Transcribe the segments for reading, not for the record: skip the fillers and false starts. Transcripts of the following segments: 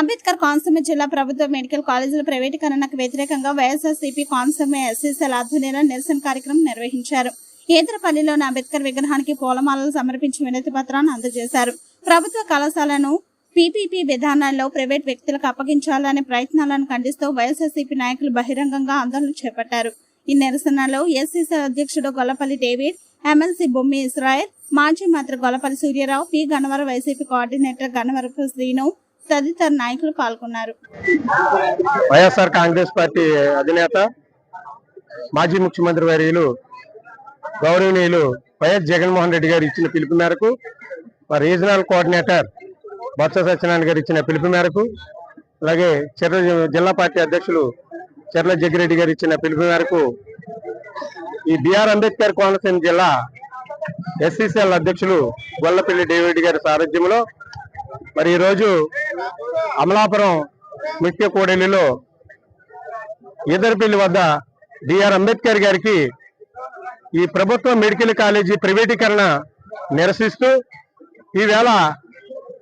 అంబేద్కర్ కోనసీమ జిల్లా ప్రభుత్వ మెడికల్ కాలేజీల ప్రైవేటీకరణకు వ్యతిరేకంగా వైఎస్ఆర్సీపీ కోనసీమ ఎస్సీసీల ఆధ్వర్యంలో నిరసన కార్యక్రమం నిర్వహించారు. ఈదరపల్లిలోని అంబేద్కర్ విగ్రహానికి పూలమాలలు సమర్పించి వినతి పత్రాన్ని అందజేశారు. ప్రభుత్వ కళాశాలను పీపీపీ విధానాల్లో ప్రైవేట్ వ్యక్తులకు అప్పగించాలనే ప్రయత్నాలను ఖండిస్తూ వైఎస్ఆర్సీపీ నాయకులు బహిరంగంగా ఆందోళన చేపట్టారు. ఈ నిరసనలో ఎస్సీసీ అధ్యక్షుడు Gollapalli David, MLC Bommi Israel, మాజీ మంత్రి Gollapalli Suryarao, P Gannavaram YCP coordinator Gannavarapu Srinu తదితర నాయకులు పాల్గొన్నారు. వైఎస్ఆర్ కాంగ్రెస్ పార్టీ అధినేత మాజీ ముఖ్యమంత్రి వర్యులు గౌరవనీయులు వైఎస్ జగన్మోహన్ రెడ్డి గారు ఇచ్చిన పిలుపు మేరకు, రీజనల్ కోఆర్డినేటర్ బొత్స సత్యనారాయణ గారు ఇచ్చిన పిలుపు మేరకు, అలాగే జిల్లా పార్టీ అధ్యక్షులు చెర్ల జగ్గిరెడ్డి గారు ఇచ్చిన పిలుపు మేరకు ఈ బిఆర్ అంబేద్కర్ కోనసీమ జిల్లా ఎస్సీసీఎల్ అధ్యక్షులు గొల్లపల్లి డేవిడ్ గారి సారథ్యంలో ఈరోజు అమలాపురం ముఖ్య కూడలిలో ఈదరపల్లి వద్ద బిఆర్ అంబేద్కర్ గారికి ఈ ప్రభుత్వ మెడికల్ కాలేజీ ప్రైవేటీకరణ నిరసిస్తూ ఈవేళ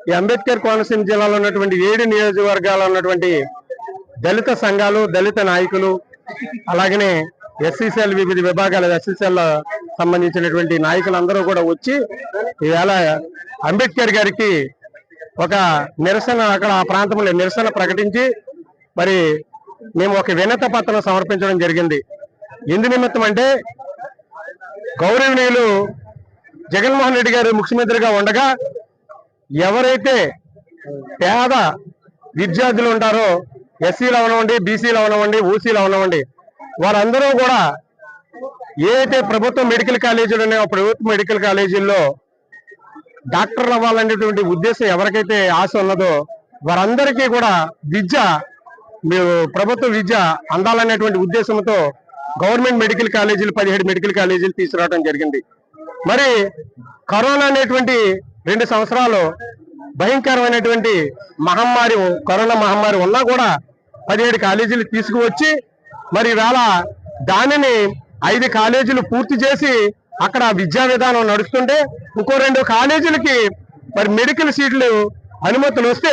ఈ అంబేద్కర్ కోనసీమ జిల్లాలో ఉన్నటువంటి 7 నియోజకవర్గాల్లో ఉన్నటువంటి దళిత సంఘాలు, దళిత నాయకులు, అలాగనే ఎస్సీసీఎల్ వివిధ విభాగాల ఎస్సీసీఎల్ సంబంధించినటువంటి నాయకులందరూ కూడా వచ్చి ఈవేళ అంబేద్కర్ గారికి ఒక నిరసన అక్కడ ఆ ప్రాంతంలో నిరసన ప్రకటించి మేము ఒక వినతి పత్రం సమర్పించడం జరిగింది. ఎందు నిమిత్తం అంటే గౌరవనీయులు జగన్మోహన్ రెడ్డి గారు ముఖ్యమంత్రిగా ఉండగా ఎవరైతే పేద విద్యార్థులు ఉంటారో, ఎస్సీలు అవనివ్వండి, బీసీలు అవనివ్వండి, ఓసీలు అవనివ్వండి, వారందరూ కూడా ఏదైతే ప్రభుత్వ మెడికల్ కాలేజీలు ఉన్నాయో ప్రభుత్వ మెడికల్ కాలేజీల్లో డాక్టర్లు అవ్వాలనేటువంటి ఉద్దేశం ఎవరికైతే ఆశ ఉన్నదో వారందరికీ కూడా ప్రభుత్వ విద్య అందాలనేటువంటి ఉద్దేశంతో గవర్నమెంట్ మెడికల్ కాలేజీలు 17 మెడికల్ కాలేజీలు తీసుకురావడం జరిగింది. కరోనా అనేటువంటి 2 సంవత్సరాలు భయంకరమైనటువంటి మహమ్మారి, కరోనా మహమ్మారి ఉన్నా కూడా 17 కాలేజీలు తీసుకువచ్చి ఈవేళ దానిని 5 కాలేజీలు పూర్తి చేసి అక్కడ విద్యా విధానం నడుస్తుంటే ఇంకో 2 కాలేజీలకి మెడికల్ సీట్లు అనుమతులు వస్తే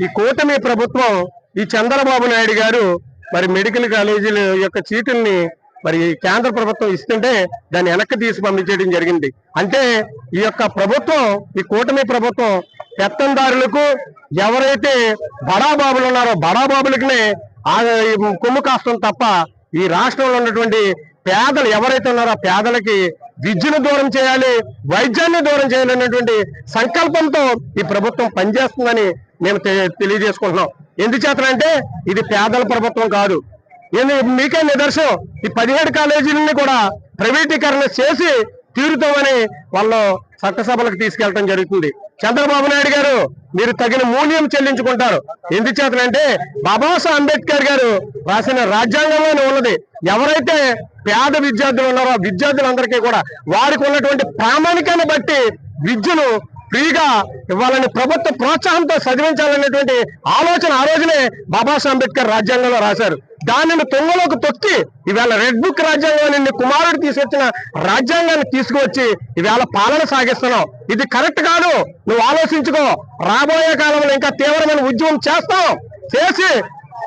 ఈ కూటమి ప్రభుత్వం, ఈ చంద్రబాబు నాయుడు గారు మెడికల్ కాలేజీల యొక్క సీట్లని కేంద్ర ప్రభుత్వం ఇస్తుంటే దాన్ని వెనక్కి తీసి పంపించేయడం జరిగింది. అంటే ఈ యొక్క ప్రభుత్వం, ఈ కూటమి ప్రభుత్వం పెత్తందారులకు, ఎవరైతే బడాబాబులు ఉన్నారో బడాబాబులకి కొమ్ము కాస్తాం తప్ప ఈ రాష్ట్రంలో ఉన్నటువంటి పేదలు ఎవరైతే ఉన్నారో పేదలకి విద్యను దూరం చేయాలి, వైద్యాన్ని దూరం చేయాలనేటువంటి సంకల్పంతో ఈ ప్రభుత్వం పనిచేస్తుందని మేము తెలియజేసుకుంటున్నాం. ఎందుచేతనంటే ఇది పేదల ప్రభుత్వం కాదు. మీకే నిదర్శనం, ఈ 17 కాలేజీలని కూడా ప్రైవేటీకరణ చేసి తీరుతామని వాళ్ళు చట్టసభలకు తీసుకెళ్లడం జరుగుతుంది. చంద్రబాబు నాయుడు గారు మీరు తగిన మూల్యం చెల్లించుకుంటారు. ఎందుచేతనంటే బాబాసాహెబ్ అంబేద్కర్ గారు రాసిన రాజ్యాంగంలోనే ఉన్నది, ఎవరైతే పేద విద్యార్థులు ఉన్నారో విద్యార్థులందరికీ కూడా వారికి ఉన్నటువంటి ప్రామాణికాన్ని బట్టి విద్యను ఫ్రీగా ఇవ్వాలని, ప్రభుత్వ ప్రోత్సాహంతో చదివించాలనేటువంటి ఆలోచన ఆ రోజునే బాబాసాహెబ్ అంబేద్కర్ రాజ్యాంగంలో రాశారు. దానిని తొంగలోకి తొక్కి ఈవేళ రెడ్ బుక్ రాజ్యాంగాన్ని కుమారుడు తీసుకొచ్చిన రాజ్యాంగాన్ని తీసుకువచ్చి ఈవేళ పాలన సాగిస్తున్నావు. ఇది కరెక్ట్ కాదు, నువ్వు ఆలోచించుకో. రాబోయే కాలంలో ఇంకా తీవ్రమైన ఉద్యమం చేసి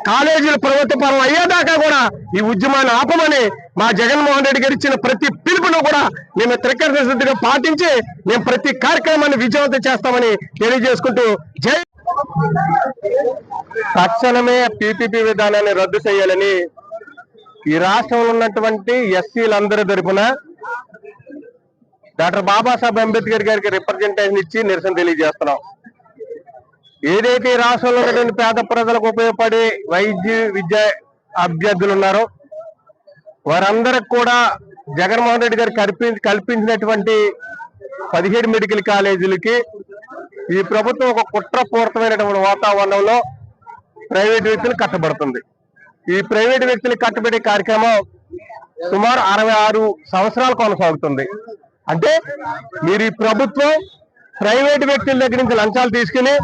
కాలేజీలు ప్రభుత్వ పరం అయ్యేదాకా కూడా ఈ ఉద్యమాన్ని ఆపమని మా జగన్మోహన్ రెడ్డి గారు ఇచ్చిన ప్రతి పిలుపును కూడా మేము త్రికరణ పాటించి మేము ప్రతి కార్యక్రమాన్ని విజయవంతం చేస్తామని తెలియజేసుకుంటూ తక్షణమే పీపీపీ విధానాన్ని రద్దు చేయాలని ఈ రాష్ట్రంలో ఉన్నటువంటి ఎస్సీలందరి తరపున డాక్టర్ బాబాసాహెబ్ అంబేద్కర్ గారికి రిప్రజెంటేషన్ ఇచ్చి నిరసన తెలియజేస్తున్నాం. ఏదైతే ఈ రాష్ట్రంలో ఉన్నటువంటి పేద ప్రజలకు ఉపయోగపడే విద్య అభ్యర్థులు ఉన్నారో వారందరికి కూడా జగన్మోహన్ రెడ్డి గారు కల్పించినటువంటి 17 మెడికల్ కాలేజీలకి ఈ ప్రభుత్వం ఒక కుట్రపూరితమైనటువంటి వాతావరణంలో ప్రైవేట్ వ్యక్తులు కట్టబడుతుంది. ఈ ప్రైవేట్ వ్యక్తులు కట్టబడే కార్యక్రమం సుమారు 66 సంవత్సరాలు కొనసాగుతుంది. అంటే మీరు ఈ ప్రభుత్వం ప్రైవేట్ వ్యక్తుల దగ్గర నుంచి లంచాలు తీసుకుని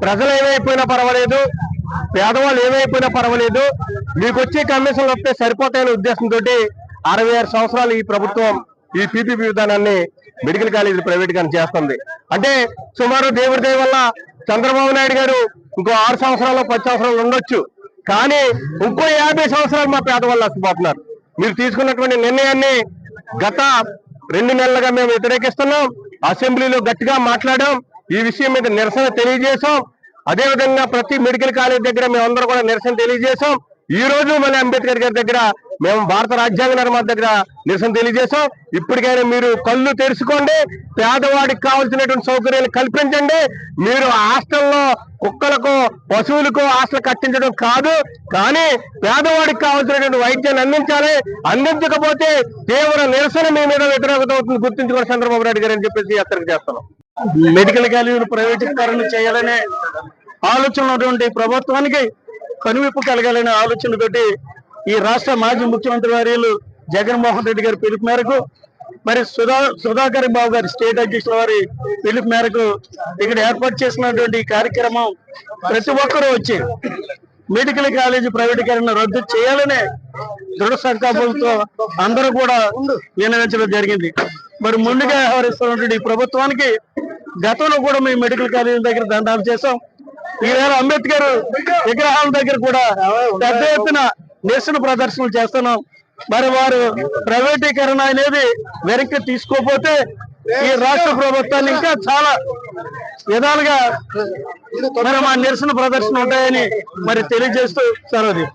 ప్రజలు ఏమైపోయినా పర్వాలేదు, పేదవాళ్ళు ఏమైపోయినా పర్వాలేదు, మీకు వచ్చే కమిషన్లు వస్తే సరిపోతాయనే ఉద్దేశంతో 66 సంవత్సరాలు ఈ ప్రభుత్వం ఈ పీపీపీ విధానాన్ని మెడికల్ కాలేజీలు ప్రైవేట్ గా చేస్తుంది. అంటే సుమారు దేవుడి దయ వల్ల చంద్రబాబు నాయుడు గారు ఇంకో 6 సంవత్సరాలు 10 సంవత్సరాలు ఉండొచ్చు, కానీ ఇంకో 50 సంవత్సరాలు మా పేదవాళ్ళు నష్టపోతున్నారు. మీరు తీసుకున్నటువంటి నిర్ణయాన్ని గత 2 నెలలుగా మేము వ్యతిరేకిస్తున్నాం. అసెంబ్లీలో గట్టిగా మాట్లాడాం, ఈ విషయం మీద నిరసన తెలియజేశాం. అదేవిధంగా ప్రతి మెడికల్ కాలేజ్ దగ్గర మేమందరూ కూడా నిరసన తెలియజేశాం. ఈ రోజు మళ్ళీ అంబేద్కర్ గారి దగ్గర మేము భారత రాజ్యాంగ నిర్మాత దగ్గర నిరసన తెలియజేశాం. ఇప్పటికైనా మీరు కళ్ళు తెరుచుకోండి, పేదవాడికి కావాల్సినటువంటి సౌకర్యాలు కల్పించండి. మీరు హాస్టల్లో కుక్కలకు పశువులకు హాస్టల్ కట్టించడం కాదు, కానీ పేదవాడికి కావాల్సినటువంటి వైద్యాన్ని అందించాలి. అందించకపోతే తీవ్ర నిరసన మీ మీద వ్యతిరేకత అవుతుంది, గుర్తుంచుకోండి చంద్రబాబు నాయుడు గారు అని చెప్పేసి హెచ్చరిక చేస్తున్నాం. మెడికల్ కాలేజీలు ప్రైవేటీకరణ చేయాలనే ఆలోచన ఉన్నటువంటి ప్రభుత్వానికి కనువిప్పు కలగాలనే ఆలోచనతోటి ఈ రాష్ట్ర మాజీ ముఖ్యమంత్రి వర్యులు జగన్మోహన్ రెడ్డి గారి పిలుపు మేరకు, మరి సుధాకర్ బాబు గారి స్టేట్ అధ్యక్షుల వారి పిలుపు మేరకు ఇక్కడ ఏర్పాటు చేసినటువంటి ఈ కార్యక్రమం ప్రతి ఒక్కరూ వచ్చి మెడికల్ కాలేజీ ప్రైవేటీకరణ రద్దు చేయాలనే దృఢ సంకల్పంతో అందరూ కూడా నిర్ణయించడం జరిగింది. మరి ముందుగా వ్యవహరిస్తున్నటువంటి ఈ ప్రభుత్వానికి గతంలో కూడా మేము మెడికల్ కాలేజీ దగ్గర దండాలు చేశాం. ఈవేళ అంబేద్కర్ విగ్రహాల దగ్గర కూడా పెద్ద ఎత్తున నిరసన ప్రదర్శనలు చేస్తున్నాం. మరి వారు ప్రైవేటీకరణ అనేది వెనక్కి తీసుకోకపోతే ఈ రాష్ట్ర ప్రభుత్వాన్ని ఇంకా చాలా విధాలుగా మరి మా నిరసన ప్రదర్శన ఉంటాయని మరి తెలియజేస్తూ సెలవు.